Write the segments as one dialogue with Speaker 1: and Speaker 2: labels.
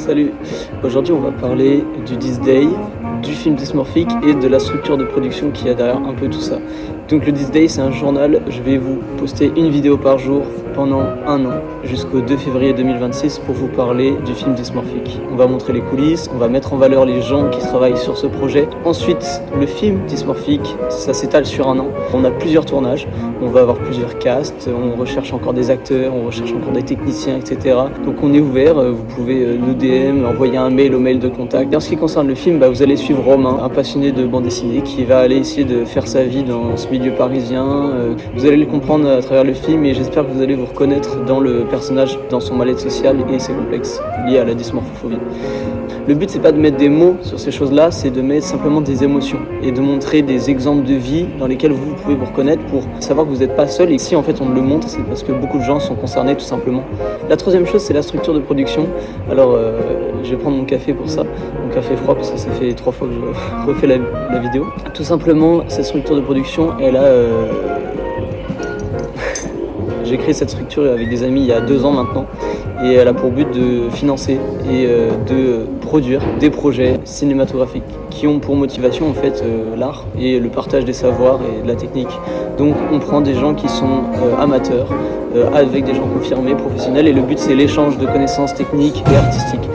Speaker 1: Salut. Aujourd'hui on va parler du This Day, du film Dysmorphic et de la structure de production qui y a derrière un peu tout ça. Donc le This Day c'est un journal, je vais vous poster une vidéo par jour pendant un an jusqu'au 2 février 2026 pour vous parler du film Dysmorphic. On va montrer les coulisses, on va mettre en valeur les gens qui travaillent sur ce projet. Ensuite le film Dysmorphic, ça s'étale sur un an. On a plusieurs tournages, on va avoir plusieurs casts, on recherche encore des acteurs, on recherche encore des techniciens, etc. Donc on est ouvert, vous pouvez nous DM, envoyer un mail au mail de contact. En ce qui concerne le film, vous allez suivre Romain, un passionné de bande dessinée qui va aller essayer de faire sa vie dans ce milieu parisien. Vous allez le comprendre à travers le film et j'espère que vous allez vous reconnaître dans le personnage, dans son mal-être social et ses complexes liés à la dysmorphophobie. Le but c'est pas de mettre des mots sur ces choses-là, c'est de mettre simplement des émotions et de montrer des exemples de vie dans lesquels vous pouvez vous reconnaître pour savoir que vous n'êtes pas seul. Et si en fait on le montre, c'est parce que beaucoup de gens sont concernés tout simplement. La troisième chose c'est la structure de production. Alors je vais prendre mon café pour ça, mon café froid parce que ça fait 3 fois que je refais la vidéo. Tout simplement cette structure de production elle a... J'ai créé cette structure avec des amis il y a 2 ans maintenant et elle a pour but de financer et de produire des projets cinématographiques qui ont pour motivation en fait l'art et le partage des savoirs et de la technique. Donc on prend des gens qui sont amateurs avec des gens confirmés, professionnels et le but c'est l'échange de connaissances techniques et artistiques.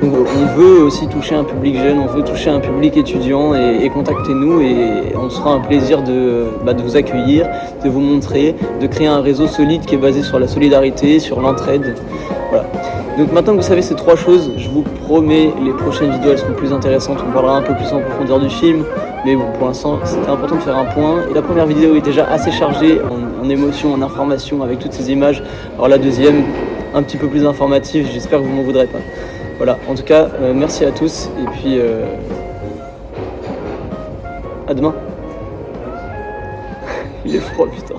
Speaker 1: Donc on veut aussi toucher un public jeune, on veut toucher un public étudiant et contactez-nous et on sera un plaisir de vous accueillir, de vous montrer, de créer un réseau solide qui est basé sur la solidarité, sur l'entraide. Voilà. Donc maintenant que vous savez ces 3 choses, je vous promets les prochaines vidéos elles seront plus intéressantes, on parlera un peu plus en profondeur du film, mais bon pour l'instant c'était important de faire un point. Et la première vidéo est déjà assez chargée en émotions, en informations avec toutes ces images, alors la deuxième un petit peu plus informative, j'espère que vous m'en voudrez pas. Voilà, en tout cas, merci à tous et puis à demain. Il est froid, putain.